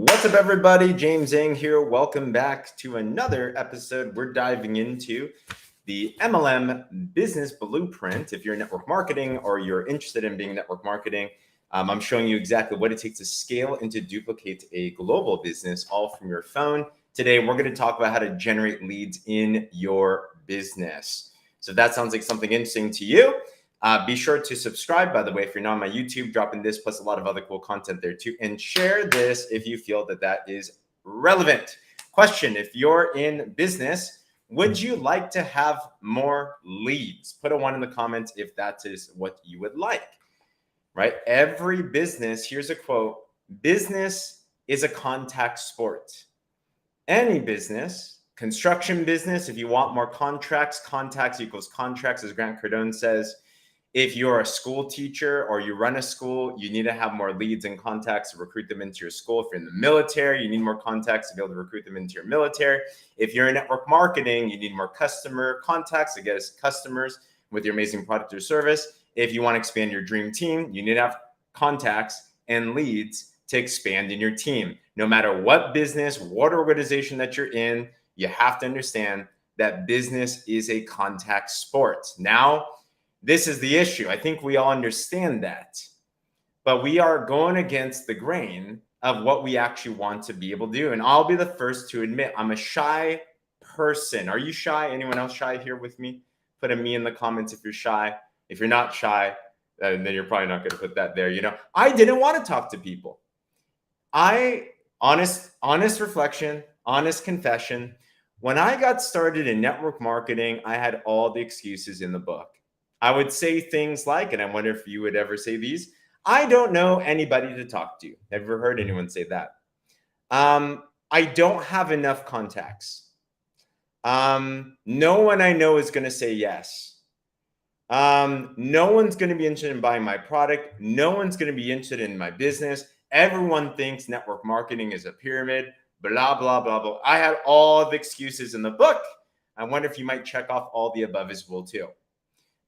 What's up, everybody? James Zhang here. Welcome back to another episode. We're diving into the MLM Business Blueprint. If you're in network marketing or you're interested in being network marketing, I'm showing you exactly what it takes to scale and to duplicate a global business all from your phone. Today, we're going to talk about how to generate leads in your business. So if that sounds like something interesting to you, be sure to subscribe, by the way, if you're not on my YouTube, dropping this plus a lot of other cool content there too. And share this if you feel that that is relevant. Question, if you're in business, would you like to have more leads? Put a 1 in the comments if that is what you would like, right? Every business, here's a quote, business is a contact sport. Any business, construction business, if you want more contracts, contacts equals contracts, as Grant Cardone says. If you're a school teacher or you run a school, you need to have more leads and contacts to recruit them into your school. If you're in the military, you need more contacts to be able to recruit them into your military. If you're in network marketing, you need more customer contacts to get us customers with your amazing product or service. If you want to expand your dream team, you need to have contacts and leads to expand in your team. No matter what business, what organization that you're in, you have to understand that business is a contact sport. Now, this is the issue. I think we all understand that, but we are going against the grain of what we actually want to be able to do. And I'll be the first to admit I'm a shy person. Are you shy? Anyone else shy here with me? Put a me in the comments if you're shy. If you're not shy, then you're probably not going to put that there. You know, I didn't want to talk to people. Honest reflection, honest confession. When I got started in network marketing, I had all the excuses in the book. I would say things like, and I wonder if you would ever say these, I don't know anybody to talk to. Never heard anyone say that. I don't have enough contacts. No one I know is going to say yes. No one's going to be interested in buying my product. No one's going to be interested in my business. Everyone thinks network marketing is a pyramid, blah, blah, blah, blah. I had all the excuses in the book. I wonder if you might check off all the above as well too.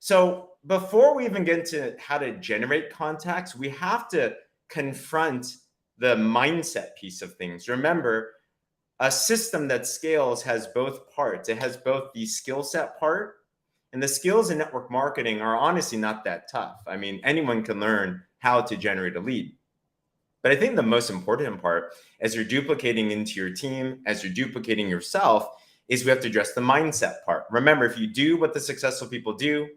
So before we even get into how to generate contacts, we have to confront the mindset piece of things. Remember, a system that scales has both parts. It has both the skill set part, and the skills in network marketing are honestly not that tough. I mean, anyone can learn how to generate a lead. But I think the most important part, as you're duplicating into your team, as you're duplicating yourself, is we have to address the mindset part. Remember, if you do what the successful people do,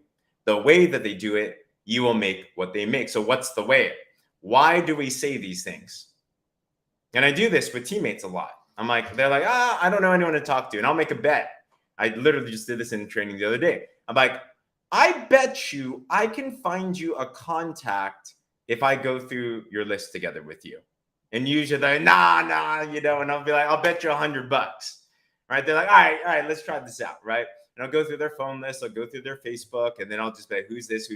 the way that they do it, you will make what they make. So what's the way? Why do we say these things? And I do this with teammates a lot. They're like, I don't know anyone to talk to. And I'll make a bet. I literally just did this in training the other day. I'm like, I bet you I can find you a contact if I go through your list together with you. And usually they're like, nah, you know, and I'll be like, I'll bet you $100. Right? They're like, all right, let's try this out, right? And I'll go through their phone list, I'll go through their Facebook, and then I'll just be like, who's this?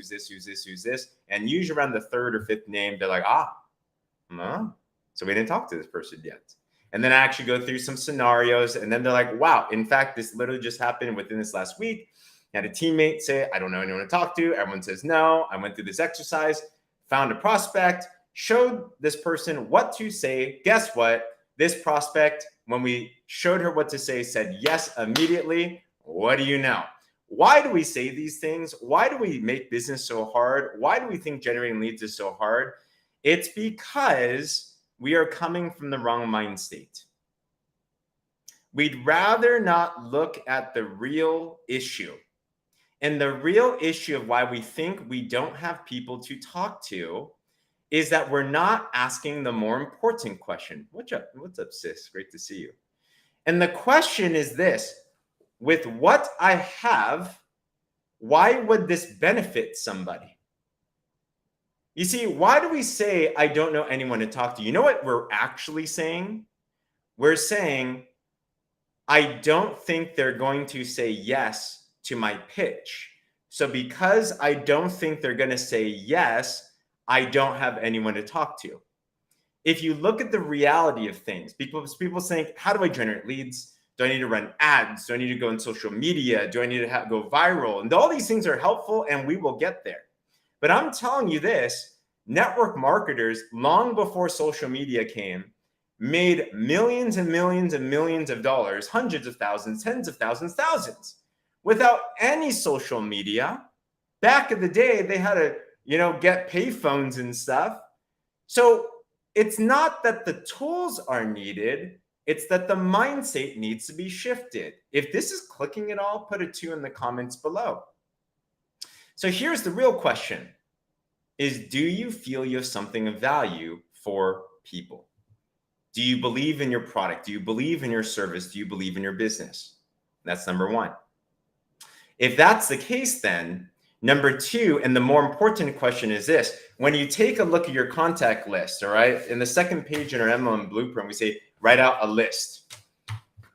And usually around the third or fifth name, they're like, no. So we didn't talk to this person yet. And then I actually go through some scenarios, and then they're like, wow, in fact, this literally just happened within this last week. I had a teammate say, I don't know anyone to talk to. Everyone says no. I went through this exercise, found a prospect, showed this person what to say. Guess what? This prospect, when we showed her what to say, said yes immediately. What do you know? Why do we say these things? Why do we make business so hard? Why do we think generating leads is so hard? It's because we are coming from the wrong mind state. We'd rather not look at the real issue. And the real issue of why we think we don't have people to talk to is that we're not asking the more important question. What's up, sis? Great to see you. And the question is this. With what I have, why would this benefit somebody? You see, why do we say, I don't know anyone to talk to? You know what we're actually saying? We're saying, I don't think they're going to say yes to my pitch. So because I don't think they're going to say yes, I don't have anyone to talk to. If you look at the reality of things, people think, how do I generate leads? Do I need to run ads? Do I need to go on social media? Do I need to go viral? And all these things are helpful, and we will get there. But I'm telling you this, network marketers, long before social media came, made millions and millions and millions of dollars, hundreds of thousands, tens of thousands, thousands, without any social media. Back in the day, they had to, get payphones and stuff. So it's not that the tools are needed, it's that the mindset needs to be shifted. If this is clicking at all, put a 2 in the comments below. So here's the real question is, do you feel you have something of value for people? Do you believe in your product? Do you believe in your service? Do you believe in your business? That's number one. If that's the case, then number two, and the more important question is this: when you take a look at your contact list, all right, in the second page in our MLM blueprint, we say, write out a list.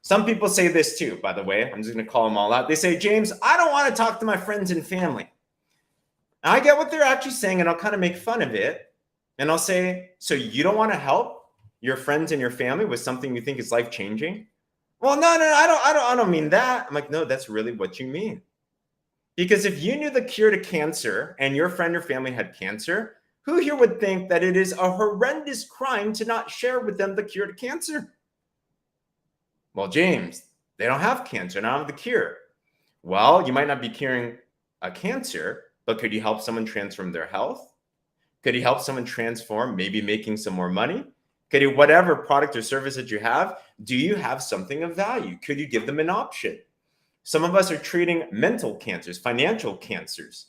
Some people say this too, by the way. I'm just going to call them all out. They say, James, I don't want to talk to my friends and family. I get what they're actually saying, and I'll kind of make fun of it. And I'll say, so you don't want to help your friends and your family with something you think is life-changing? Well, no, I don't mean that. I'm like, no, that's really what you mean. Because if you knew the cure to cancer and your friend or family had cancer, who here would think that it is a horrendous crime to not share with them the cure to cancer? Well, James, they don't have cancer, they don't have the cure. Well, you might not be curing a cancer, but could you help someone transform their health? Could you help someone transform, maybe making some more money? Could you, whatever product or service that you have, do you have something of value? Could you give them an option? Some of us are treating mental cancers, financial cancers,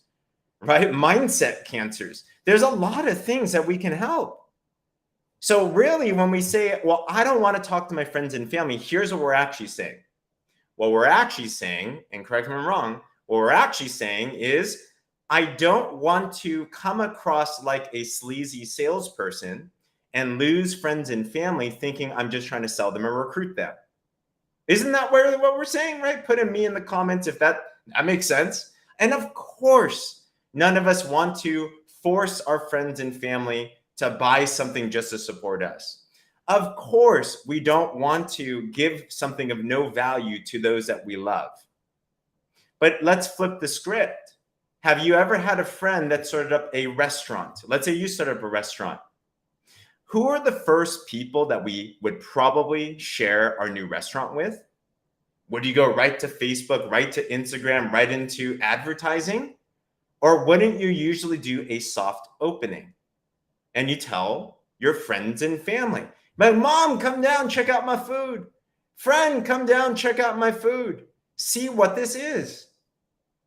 right? Mindset cancers. There's a lot of things that we can help. So really, when we say, well, I don't want to talk to my friends and family, here's what we're actually saying. What we're actually saying, and correct me if I'm wrong, what we're actually saying is, I don't want to come across like a sleazy salesperson and lose friends and family thinking I'm just trying to sell them or recruit them. Isn't that what we're saying, right? Put a me in the comments if that makes sense. And of course, none of us want to force our friends and family to buy something just to support us. Of course, we don't want to give something of no value to those that we love. But let's flip the script. Have you ever had a friend that started up a restaurant? Let's say you started up a restaurant. Who are the first people that we would probably share our new restaurant with? Would you go right to Facebook, right to Instagram, right into advertising? Or wouldn't you usually do a soft opening? And you tell your friends and family, my mom, come down, check out my food. Friend, come down, check out my food. See what this is.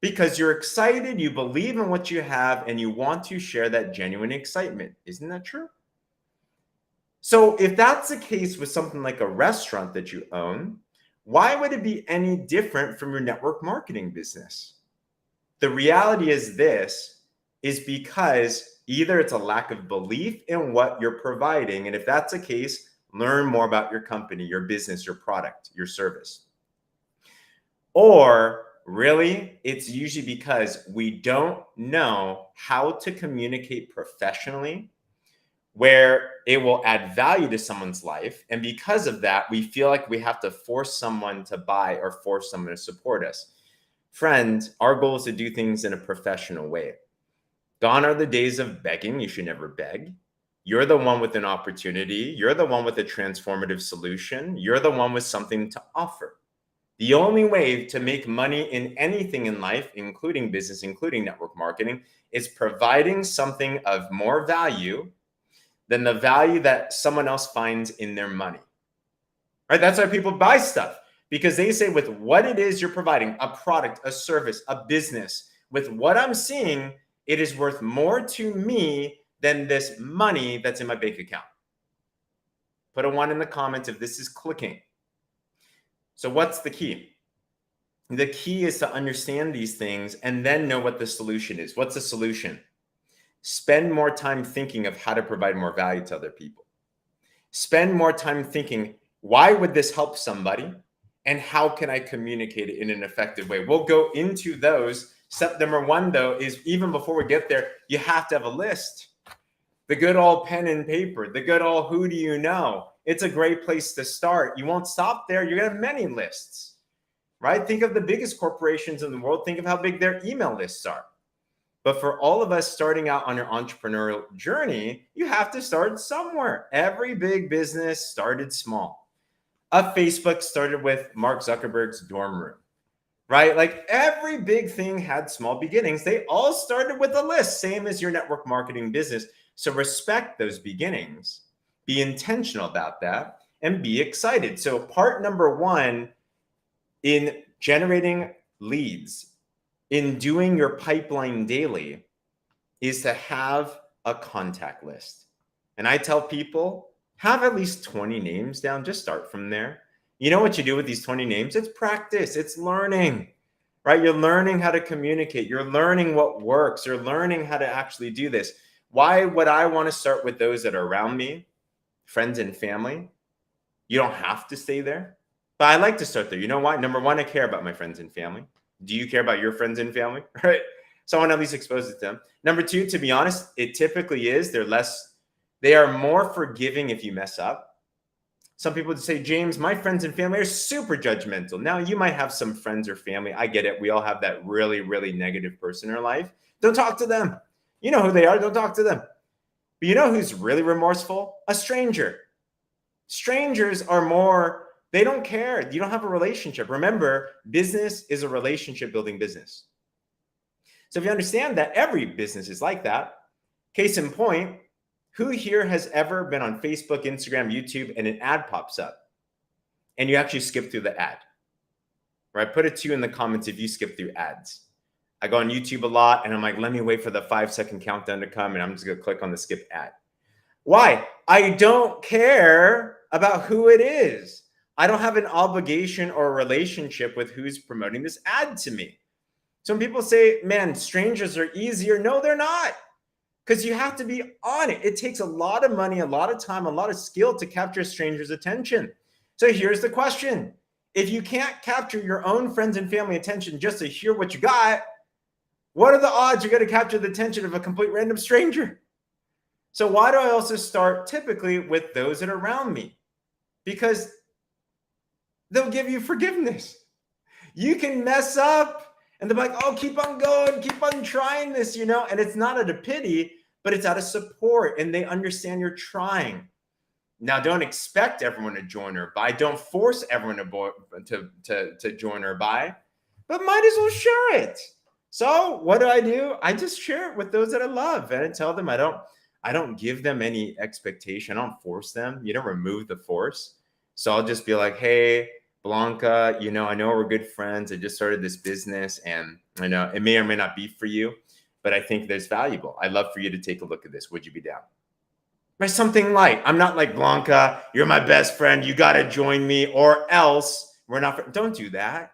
Because you're excited, you believe in what you have, and you want to share that genuine excitement. Isn't that true? So if that's the case with something like a restaurant that you own, why would it be any different from your network marketing business? The reality is this is because either it's a lack of belief in what you're providing, and if that's the case, learn more about your company, your business, your product, your service. Or really, it's usually because we don't know how to communicate professionally where it will add value to someone's life. And because of that, we feel like we have to force someone to buy or force someone to support us. Friend, our goal is to do things in a professional way. Gone are the days of begging. You should never beg. You're the one with an opportunity. You're the one with a transformative solution. You're the one with something to offer. The only way to make money in anything in life, including business, including network marketing, is providing something of more value than the value that someone else finds in their money. Right? That's why people buy stuff, because they say with what it is you're providing, a product, a service, a business, with what I'm seeing, it is worth more to me than this money that's in my bank account. Put a 1 in the comments if this is clicking. So what's the key? The key is to understand these things and then know what the solution is. What's the solution? Spend more time thinking of how to provide more value to other people. Spend more time thinking, why would this help somebody? And how can I communicate it in an effective way? We'll go into those. Step number 1, though, is even before we get there, you have to have a list. The good old pen and paper, the good old who do you know? It's a great place to start. You won't stop there. You're going to have many lists, right? Think of the biggest corporations in the world. Think of how big their email lists are. But for all of us starting out on your entrepreneurial journey, you have to start somewhere. Every big business started small. Facebook started with Mark Zuckerberg's dorm room, right? Like every big thing had small beginnings. They all started with a list, same as your network marketing business. So respect those beginnings, be intentional about that, and be excited. So part number one in generating leads, in doing your pipeline daily, is to have a contact list. And I tell people, have at least 20 names down. Just start from there. You know what you do with these 20 names? It's practice, it's learning, right? You're learning how to communicate. You're learning what works. You're learning how to actually do this. Why would I want to start with those that are around me, friends and family? You don't have to stay there, but I like to start there. You know why? Number one, I care about my friends and family. Do you care about your friends and family? Right? So I want to at least expose it to them. Number two, to be honest, it typically is they are more forgiving if you mess up. Some people would say, James, my friends and family are super judgmental. Now, you might have some friends or family. I get it. We all have that really, really negative person in our life. Don't talk to them. You know who they are. Don't talk to them. But you know who's really remorseful? A stranger. Strangers are more, they don't care. You don't have a relationship. Remember, business is a relationship building business. So if you understand that every business is like that, case in point, who here has ever been on Facebook, Instagram, YouTube, and an ad pops up and you actually skip through the ad, right? Put a 2 in the comments if you skip through ads. I go on YouTube a lot and I'm like, let me wait for the 5-second countdown to come and I'm just gonna click on the skip ad. Why? I don't care about who it is. I don't have an obligation or a relationship with who's promoting this ad to me. Some people say, man, strangers are easier. No, they're not. Because you have to be on it. It takes a lot of money, a lot of time, a lot of skill to capture a stranger's attention. So here's the question. If you can't capture your own friends and family attention just to hear what you got, what are the odds you're going to capture the attention of a complete random stranger? So why do I also start typically with those that are around me? Because they'll give you forgiveness. You can mess up and they're like, oh, keep on going, keep on trying this, you know, and it's not out of pity, but it's out of support and they understand you're trying. Now, don't expect everyone to join or buy. Don't force everyone to join or buy, but might as well share it. So what do? I just share it with those that I love and I tell them I don't give them any expectation. I don't force them. You don't remove the force. So I'll just be like, hey, Blanca, you know, I know we're good friends. I just started this business and I know it may or may not be for you, but I think there's valuable. I'd love for you to take a look at this. Would you be down? By something light. I'm not like, Blanca, you're my best friend. You got to join me or else we're not. Don't do that.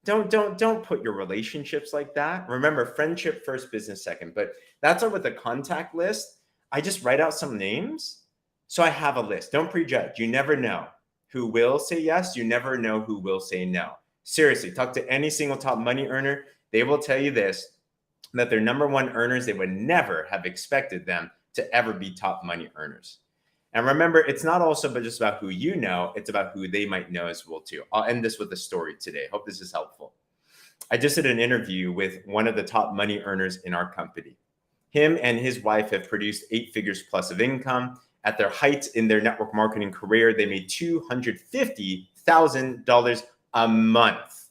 Don't put your relationships like that. Remember, friendship first, business second. But that's with the contact list. I just write out some names. So I have a list. Don't prejudge. You never know who will say yes. You never know who will say no. Seriously, talk to any single top money earner. They will tell you this, that their number one earners, they would never have expected them to ever be top money earners. And remember, it's not also but just about who you know, it's about who they might know as well too. I'll end this with a story today. Hope this is helpful. I just did an interview with one of the top money earners in our company. Him and his wife have produced 8 figures plus of income. At their height in their network marketing career, they made $250,000 a month.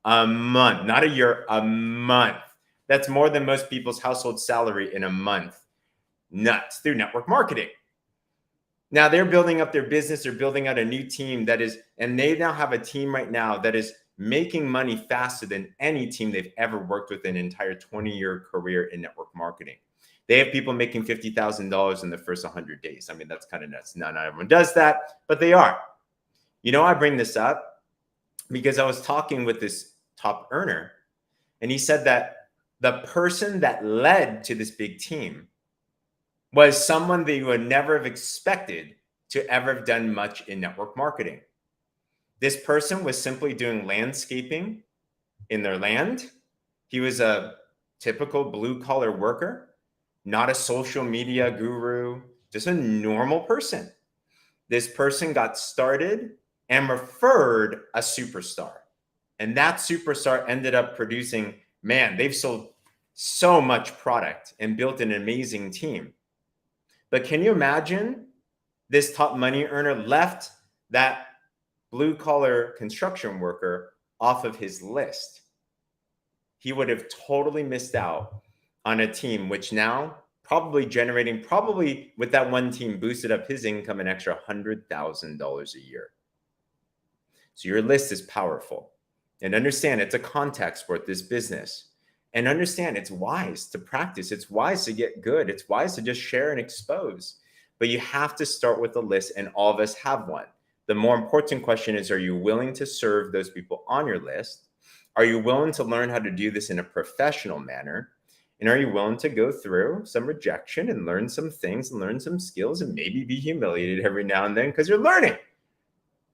A month, not a year, a month. That's more than most people's household salary in a month. Nuts, through network marketing. Now they're building up their business. They're building out a new team and they now have a team right now that is making money faster than any team they've ever worked with in an entire 20-year career in network marketing. They have people making $50,000 in the first 100 days. I mean, that's kind of nuts. Not everyone does that, but they are. You know, I bring this up because I was talking with this top earner, and he said that the person that led to this big team was someone that you would never have expected to ever have done much in network marketing. This person was simply doing landscaping in their land. He was a typical blue-collar worker, not a social media guru, just a normal person. This person got started and referred a superstar. And that superstar ended up producing, man, they've sold so much product and built an amazing team. But can you imagine this top money earner left that blue collar construction worker off of his list? He would have totally missed out on a team, which now probably with that one team boosted up his income an extra $100,000 a year. So your list is powerful. And understand it's a contact sport, this business. And understand it's wise to practice. It's wise to get good. It's wise to just share and expose. But you have to start with a list, and all of us have one. The more important question is, are you willing to serve those people on your list? Are you willing to learn how to do this in a professional manner? And are you willing to go through some rejection and learn some things and learn some skills and maybe be humiliated every now and then because you're learning?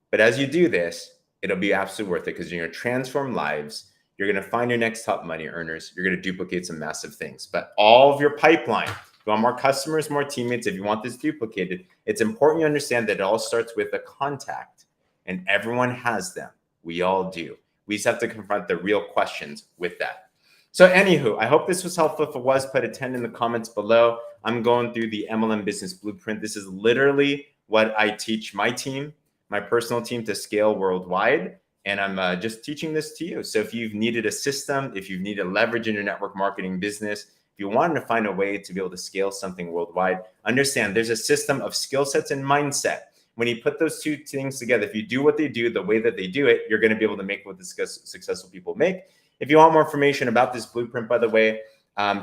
But as you do this, it'll be absolutely worth it because you're going to transform lives. You're going to find your next top money earners. You're going to duplicate some massive things. But all of your pipeline, if you want more customers, more teammates, if you want this duplicated, it's important you understand that it all starts with a contact. And everyone has them. We all do. We just have to confront the real questions with that. So anywho, I hope this was helpful. If it was, put a 10 in the comments below. I'm going through the MLM Business Blueprint. This is literally what I teach my team, my personal team, to scale worldwide. And I'm just teaching this to you. So if you've needed a system, if you've needed leverage in your network marketing business, if you wanted to find a way to be able to scale something worldwide, understand there's a system of skill sets and mindset. When you put those two things together, if you do what they do the way that they do it, you're going to be able to make what the successful people make. If you want more information about this blueprint, by the way,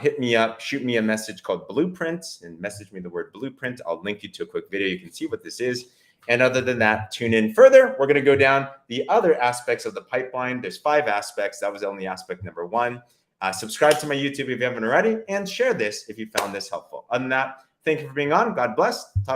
hit me up, shoot me a message called Blueprint and message me the word blueprint. I'll link you to a quick video. You can see what this is. And other than that, tune in further. We're going to go down the other aspects of the pipeline. There's 5 aspects. That was only aspect number 1. Subscribe to my YouTube if you haven't already, and share this if you found this helpful. Other than that, thank you for being on. God bless. Talk